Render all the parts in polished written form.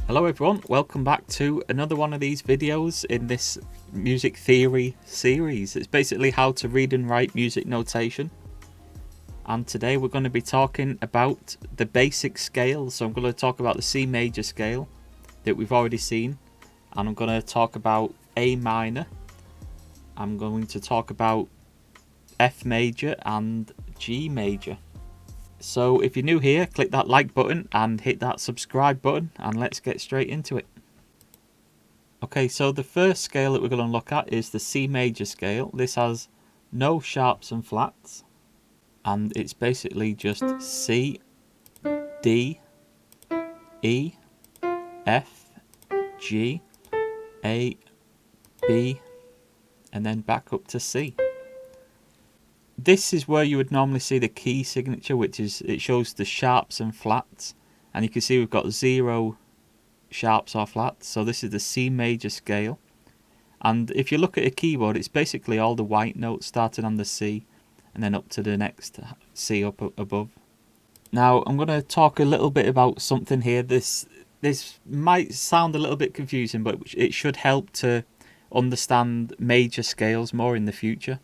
Hello everyone, welcome back to another one of these videos in this music theory series. It's basically how to read and write music notation. And today we're going to be talking about the basic scales. So I'm going to talk about the C major scale that we've already seen. And I'm going to talk about A minor. I'm going to talk about F major and G major. So if you're new here, click that like button and hit that subscribe button, and let's get straight into it. Okay, so the first scale that we're going to look at is the C major scale. This has no sharps and flats, and it's basically just C, D, E, F, G, A, B, and then back up to C. This is where you would normally see the key signature, which is, it shows the sharps and flats. And you can see we've got 0 sharps or flats. So this is the C major scale. And if you look at a keyboard, it's basically all the white notes starting on the C and then up to the next C up above. Now I'm going to talk a little bit about something here. This might sound a little bit confusing, but it should help to understand major scales more in the future.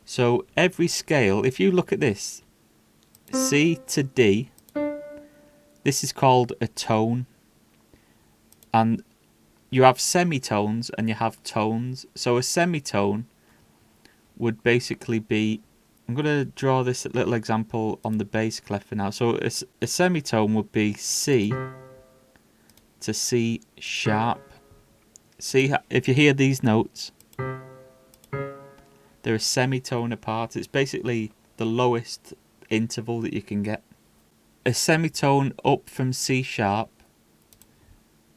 So every scale, if you look at this, C to D, this is called a tone. And you have semitones and you have tones. So a semitone would basically be, I'm going to draw this little example on the bass clef for now. So a semitone would be C to C sharp. See, if you hear these notes, they're a semitone apart. It's basically the lowest interval that you can get. A semitone up from C sharp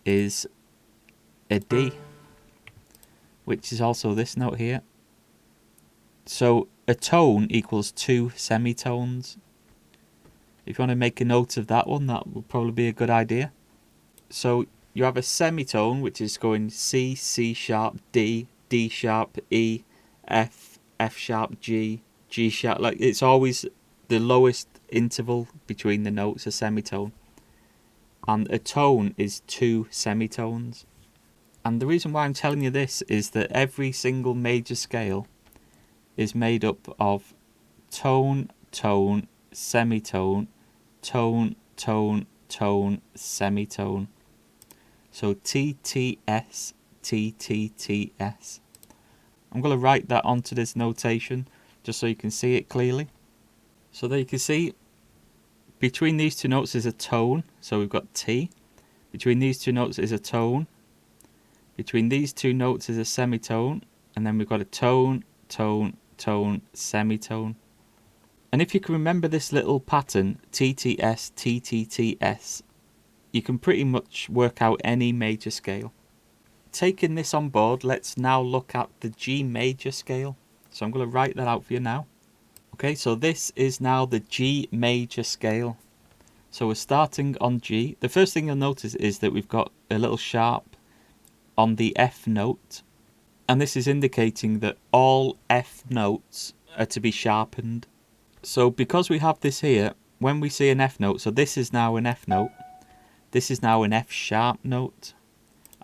is a D, which is also this note here. So a tone equals 2 semitones. If you want to make a note of that one, that would probably be a good idea. So you have a semitone, which is going C, C sharp, D, D sharp, E, F, F sharp, G, G sharp. Like, it's always the lowest interval between the notes, a semitone. And a tone is 2 semitones. And the reason why I'm telling you this is that every single major scale is made up of tone, tone, semitone, tone, tone, tone, semitone. So T, T, S, T, T, T, S. I'm going to write that onto this notation just so you can see it clearly. So there you can see between these two notes is a tone. So we've got T. Between these two notes is a tone. Between these two notes is a semitone. And then we've got a tone, tone, tone, semitone. And if you can remember this little pattern, T, T, S, T, T, T, S, you can pretty much work out any major scale. Taking this on board, let's now look at the G major scale. So I'm going to write that out for you now. Okay, so this is now the G major scale. So we're starting on G. The first thing you'll notice is that we've got a little sharp on the F note. And this is indicating that all F notes are to be sharpened. So because we have this here, when we see an F note, so this is now an F note. This is now an F sharp note.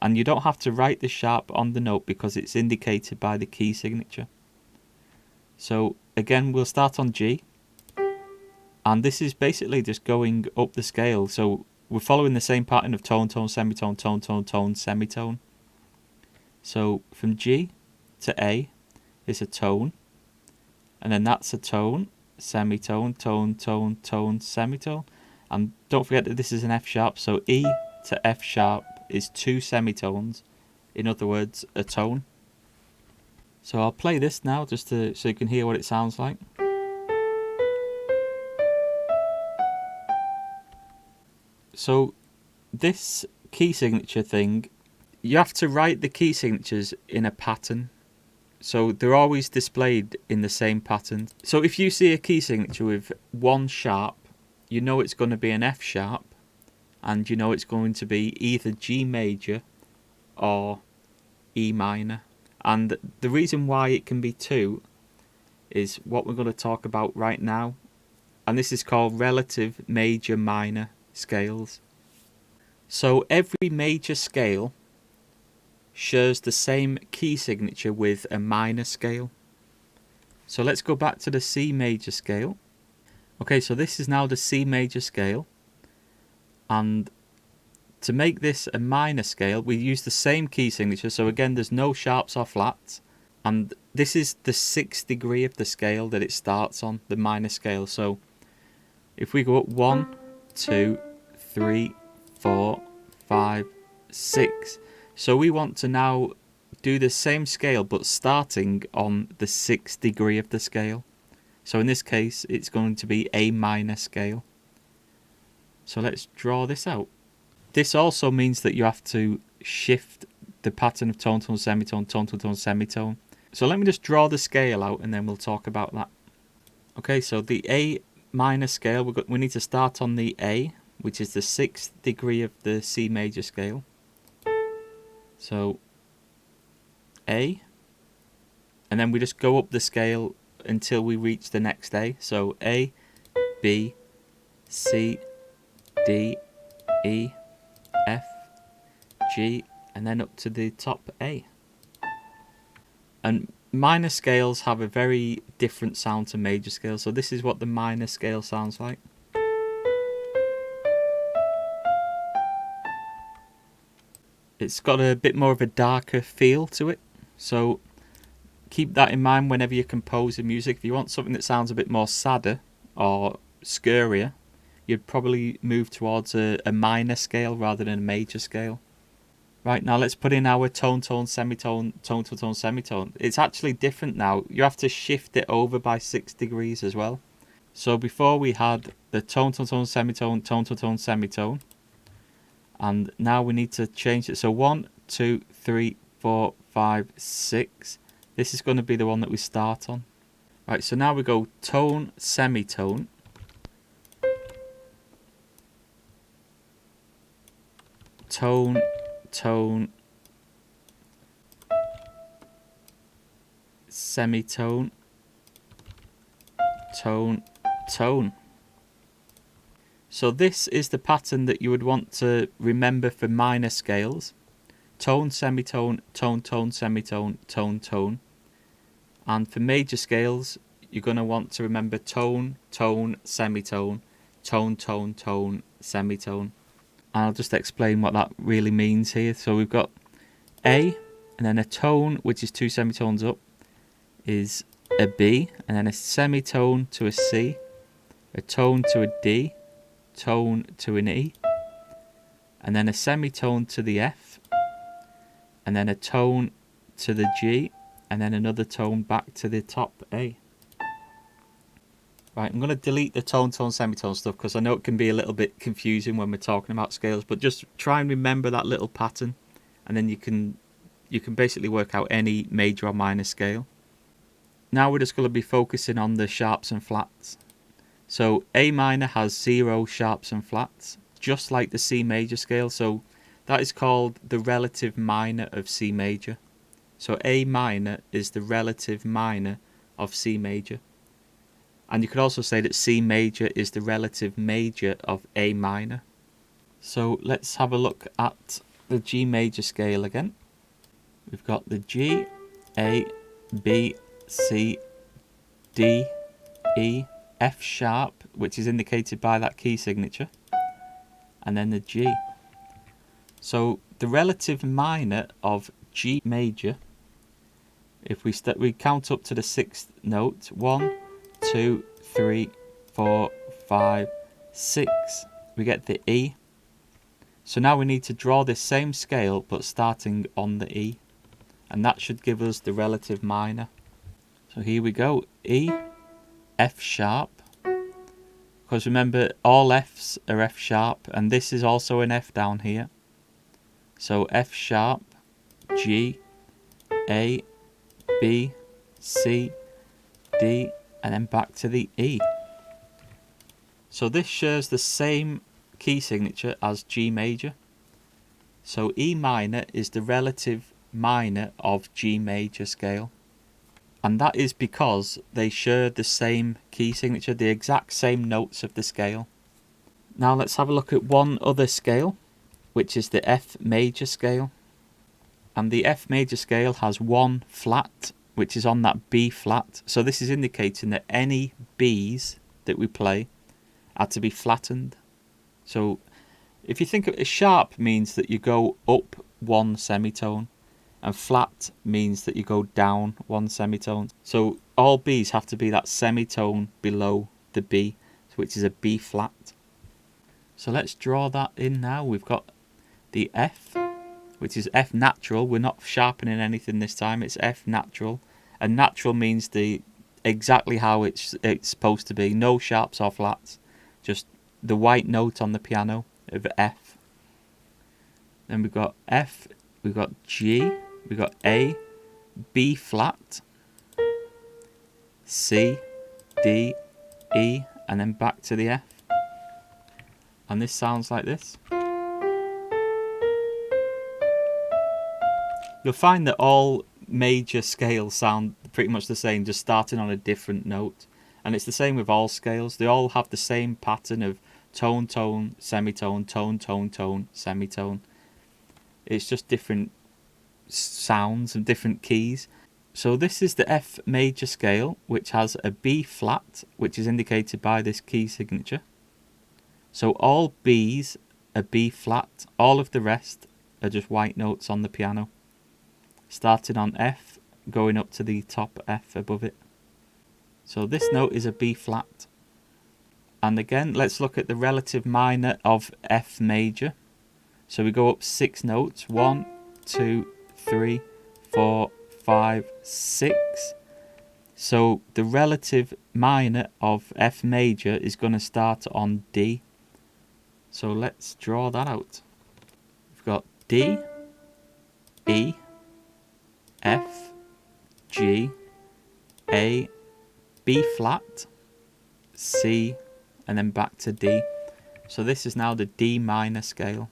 And you don't have to write the sharp on the note because it's indicated by the key signature. So again, we'll start on G. And this is basically just going up the scale. So we're following the same pattern of tone, tone, semitone, tone, tone, tone, semitone. So from G to A is a tone. And then that's a tone, semitone, tone, tone, tone, semitone. And don't forget that this is an F sharp. So E to F sharp is 2 semitones, in other words, a tone. So I'll play this now just so you can hear what it sounds like. So this key signature thing, you have to write the key signatures in a pattern. So they're always displayed in the same pattern. So if you see a key signature with 1 sharp, you know it's going to be an F sharp. And you know it's going to be either G major or E minor. And the reason why it can be 2 is what we're going to talk about right now. And this is called relative major minor scales. So every major scale shares the same key signature with a minor scale. So let's go back to the C major scale. Okay, so this is now the C major scale. And to make this a minor scale, we use the same key signature. So again, there's no sharps or flats. And this is the 6th degree of the scale that it starts on, the minor scale. So if we go up 1, 2, 3, 4, 5, 6. So we want to now do the same scale but starting on the 6th degree of the scale. So in this case it's going to be a minor scale. So let's draw this out. This also means that you have to shift the pattern of tone, tone, semitone, tone, tone, tone, semitone. So let me just draw the scale out and then we'll talk about that. Okay, so the A minor scale, we need to start on the A, which is the 6th degree of the C major scale. So A, and then we just go up the scale until we reach the next A. So A, B, C, D, E, F, G, and then up to the top A. And minor scales have a very different sound to major scales. So this is what the minor scale sounds like. It's got a bit more of a darker feel to it. So keep that in mind whenever you're composing music. If you want something that sounds a bit more sadder or scurrier, you'd probably move towards a minor scale rather than a major scale. Right, now let's put in our tone, tone, semitone, tone, tone, tone, semitone. It's actually different now. You have to shift it over by 6 degrees as well. So before we had the tone, tone, tone, semitone, tone, tone, tone, semitone. And now we need to change it. So 1, 2, 3, 4, 5, 6. This is going to be the one that we start on. Right, so now we go tone, semitone. Tone, tone, semitone, tone, tone. So this is the pattern that you would want to remember for minor scales. Tone, semitone, tone, tone, semitone, tone, tone. And for major scales, you're going to want to remember tone, tone, semitone, tone, tone, tone, semitone. And I'll just explain what that really means here. So we've got A, and then a tone, which is 2 semitones up, is a B, and then a semitone to a C, a tone to a D, tone to an E, and then a semitone to the F, and then a tone to the G, and then another tone back to the top A. Right, I'm going to delete the tone, tone, semitone stuff because I know it can be a little bit confusing when we're talking about scales, but just try and remember that little pattern, and then you can basically work out any major or minor scale. Now we're just going to be focusing on the sharps and flats. So A minor has 0 sharps and flats, just like the C major scale. So that is called the relative minor of C major. So A minor is the relative minor of C major. And you could also say that C major is the relative major of A minor. So let's have a look at the G major scale again. We've got the G, A, B, C, D, E, F sharp, which is indicated by that key signature, and then the G. So the relative minor of G major, if we count up to the 6th note, 1, 2, 3, 4, 5, 6, we get the E. So now we need to draw this same scale but starting on the E, and that should give us the relative minor. So here we go, E, F sharp, because remember all Fs are F sharp, and this is also an F down here. So F sharp, G, A, B, C, D, and then back to the E. So this shares the same key signature as G major. So E minor is the relative minor of G major scale. And that is because they share the same key signature, the exact same notes of the scale. Now let's have a look at one other scale. which is the F major scale. And the F major scale has one flat, which is on that B flat. So this is indicating that any Bs that we play are to be flattened. So if you think of a sharp means that you go up one semitone, and flat means that you go down one semitone. So all Bs have to be that semitone below the B, which is a B flat. So let's draw that in now. We've got the F, which is F natural. We're not sharpening anything this time. It's F natural. And natural means exactly how it's supposed to be. No sharps or flats. Just the white note on the piano of F. Then we've got F, we've got G, we've got A, B flat, C, D, E, and then back to the F. And this sounds like this. You'll find that all major scales sound pretty much the same, just starting on a different note. And it's the same with all scales. They all have the same pattern of tone, tone, semitone, tone, tone, tone, semitone. It's just different sounds and different keys. So this is the F major scale, which has a B flat, which is indicated by this key signature. So all Bs are B flat. All of the rest are just white notes on the piano. Starting on F, going up to the top F above it. So this note is a B flat. And again, let's look at the relative minor of F major. So we go up 6 notes. 1, 2, 3, 4, 5, 6. So the relative minor of F major is going to start on D. So let's draw that out. We've got D, E, F, G, A, B flat, C, and then back to D. So this is now the D minor scale.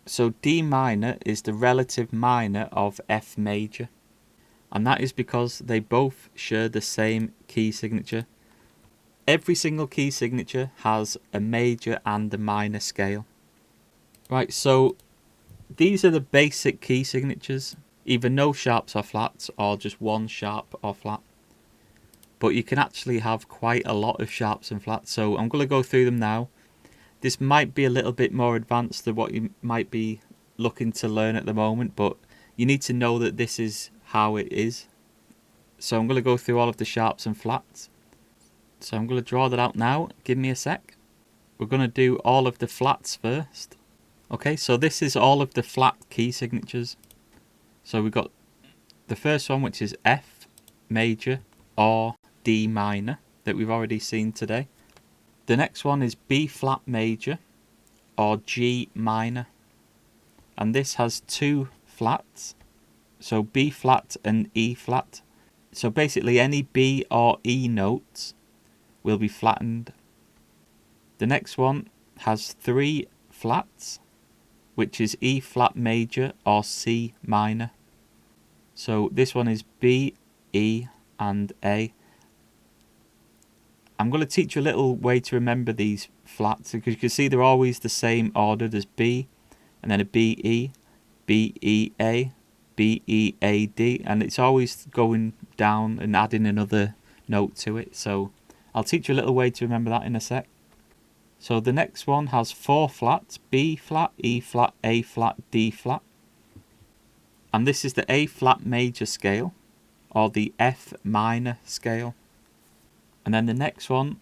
So D minor is the relative minor of F major. And that is because they both share the same key signature. Every single key signature has a major and a minor scale. Right, so these are the basic key signatures. Either no sharps or flats, or just one sharp or flat. But you can actually have quite a lot of sharps and flats. So I'm going to go through them now. This might be a little bit more advanced than what you might be looking to learn at the moment, but you need to know that this is how it is. So I'm going to go through all of the sharps and flats. So I'm going to draw that out now. Give me a sec. We're going to do all of the flats first. Okay, so this is all of the flat key signatures. So we've got the first one, which is F major or D minor, that we've already seen today. The next one is B flat major or G minor. And this has 2 flats. So B flat and E flat. So basically any B or E notes will be flattened. The next one has 3 flats, which is E flat major or C minor. So this one is B, E and A. I'm going to teach you a little way to remember these flats, because you can see they're always the same order. There's B and then a B, E, B, E, A, B, E, A, D, and it's always going down and adding another note to it. So I'll teach you a little way to remember that in a sec. So the next one has 4 flats, B flat, E flat, A flat, D flat. And this is the A flat major scale or the F minor scale. And then the next one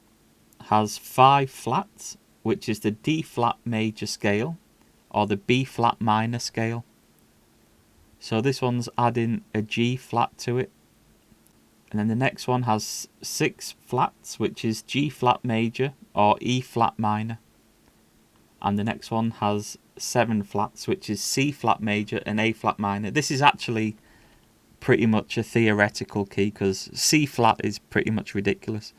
has 5 flats, which is the D flat major scale or the B flat minor scale. So this one's adding a G flat to it. And then the next one has 6 flats, which is G flat major or E flat minor. And the next one has 7 flats, which is C flat major and A flat minor. This is actually pretty much a theoretical key, because C flat is pretty much ridiculous.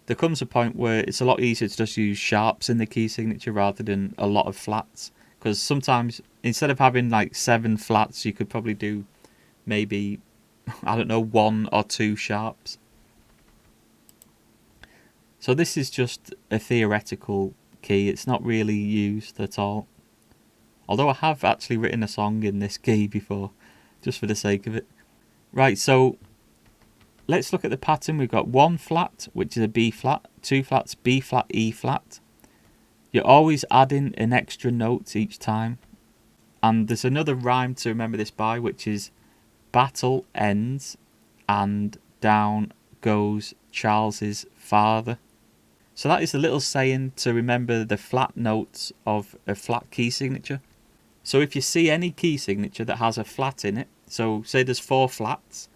There comes a point where it's a lot easier to just use sharps in the key signature rather than a lot of flats, because sometimes instead of having like 7 flats, you could probably do maybe, I don't know, 1 or 2 sharps. So this is just a theoretical key. It's not really used at all. Although I have actually written a song in this key before, just for the sake of it. Right, so let's look at the pattern. We've got 1 flat, which is a B flat, 2 flats, B flat, E flat. You're always adding an extra note each time. And there's another rhyme to remember this by, which is battle ends and down goes Charles's father. So that is a little saying to remember the flat notes of a flat key signature. So if you see any key signature that has a flat in it, so say there's 4 flats,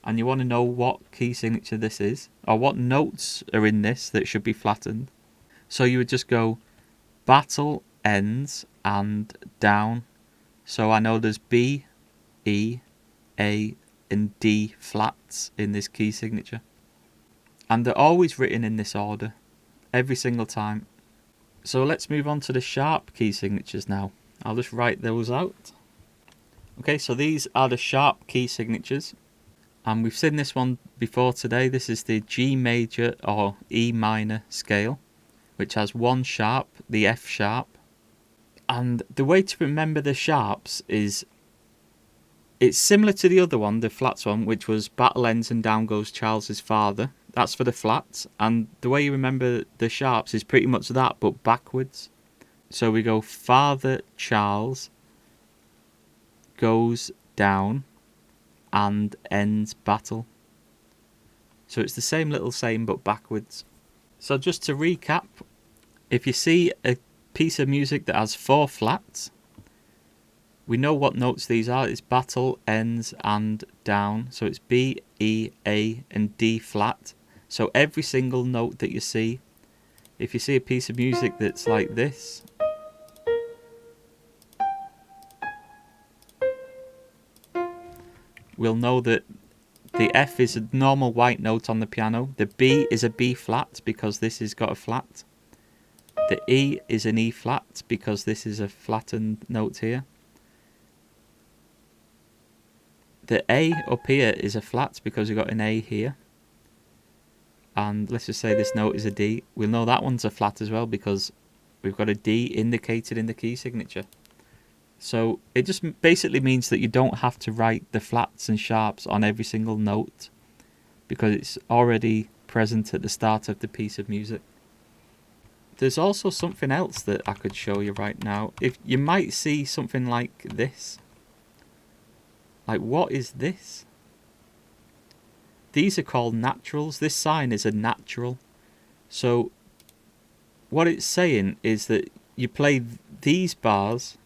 and you want to know what key signature this is, or what notes are in this that should be flattened, so you would just go battle ends and down. So I know there's B, E, A, and D flats in this key signature. And they're always written in this order, every single time. So let's move on to the sharp key signatures now. I'll just write those out. Okay, so these are the sharp key signatures. And we've seen this one before today. This is the G major or E minor scale, which has 1 sharp, the F sharp. And the way to remember the sharps is, it's similar to the other one, the flats one, which was battle ends and down goes Charles's father. That's for the flats. And the way you remember the sharps is pretty much that, but backwards. So we go Father Charles goes down and ends battle. So it's the same little saying but backwards. So just to recap, if you see a piece of music that has 4 flats, we know what notes these are. It's battle, ends and down. So it's B, E, A and D flat. So every single note that you see, if you see a piece of music that's like this, we'll know that the F is a normal white note on the piano. The B is a B flat because this has got a flat. The E is an E flat because this is a flattened note here. The A up here is a flat because we've got an A here. And let's just say this note is a D. We'll know that one's a flat as well because we've got a D indicated in the key signature. So it just basically means that you don't have to write the flats and sharps on every single note because it's already present at the start of the piece of music. There's also something else that I could show you right now. If you might see something like this. Like, what is this? These are called naturals. This sign is a natural. So what it's saying is that you play these bars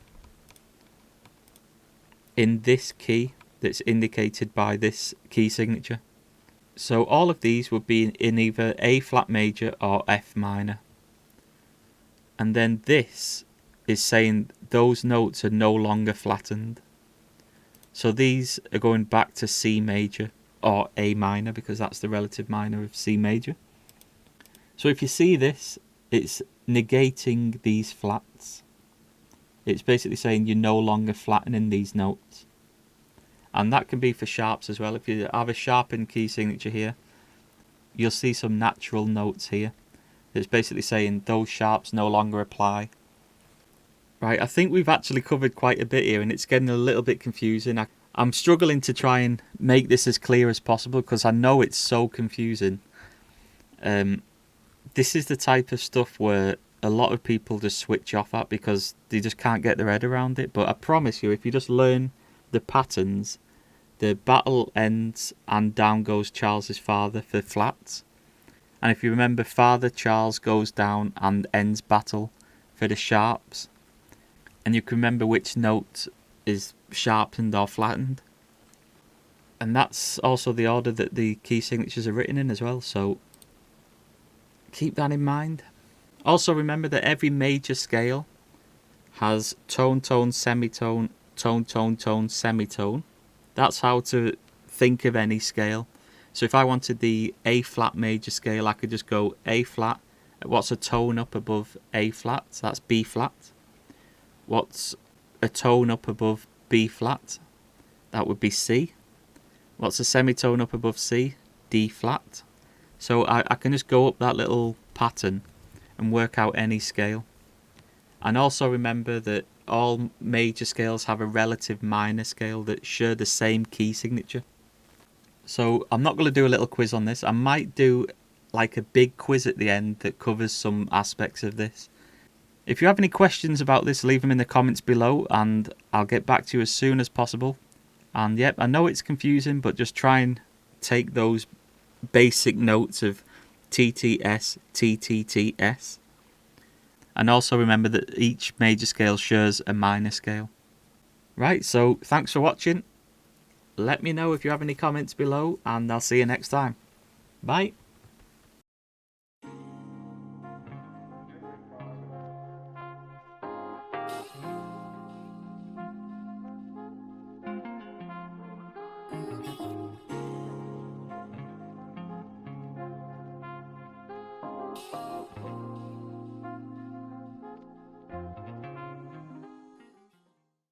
in this key that's indicated by this key signature. So all of these would be in either A flat major or F minor. And then this is saying those notes are no longer flattened. So these are going back to C major or A minor because that's the relative minor of C major. So if you see this, it's negating these flats. It's basically saying you're no longer flattening these notes. And that can be for sharps as well. If you have a sharpened key signature here, you'll see some natural notes here. It's basically saying those sharps no longer apply. Right, I think we've actually covered quite a bit here and it's getting a little bit confusing. I'm struggling to try and make this as clear as possible because I know it's so confusing. This is the type of stuff where a lot of people just switch off at because they just can't get their head around it. But I promise you, if you just learn the patterns, the battle ends and down goes Charles's father for flats. And if you remember, Father Charles goes down and ends battle for the sharps. And you can remember which note is sharpened or flattened. And that's also the order that the key signatures are written in as well. So keep that in mind. Also remember that every major scale has tone, tone, semitone, tone, tone, tone, semitone. That's how to think of any scale. So if I wanted the A flat major scale, I could just go A flat. What's a tone up above A flat? So that's B flat. What's a tone up above B flat? That would be C. What's a semitone up above C? D flat. So I can just go up that little pattern and work out any scale. And also remember that all major scales have a relative minor scale that share the same key signature. So I'm not going to do a little quiz on this. I might do like a big quiz at the end that covers some aspects of this. If you have any questions about this, leave them in the comments below and I'll get back to you as soon as possible. And yep, I know it's confusing, but just try and take those basic notes of TTS, TTTS. And also remember that each major scale shares a minor scale. Right, so thanks for watching. Let me know if you have any comments below and I'll see you next time. Bye.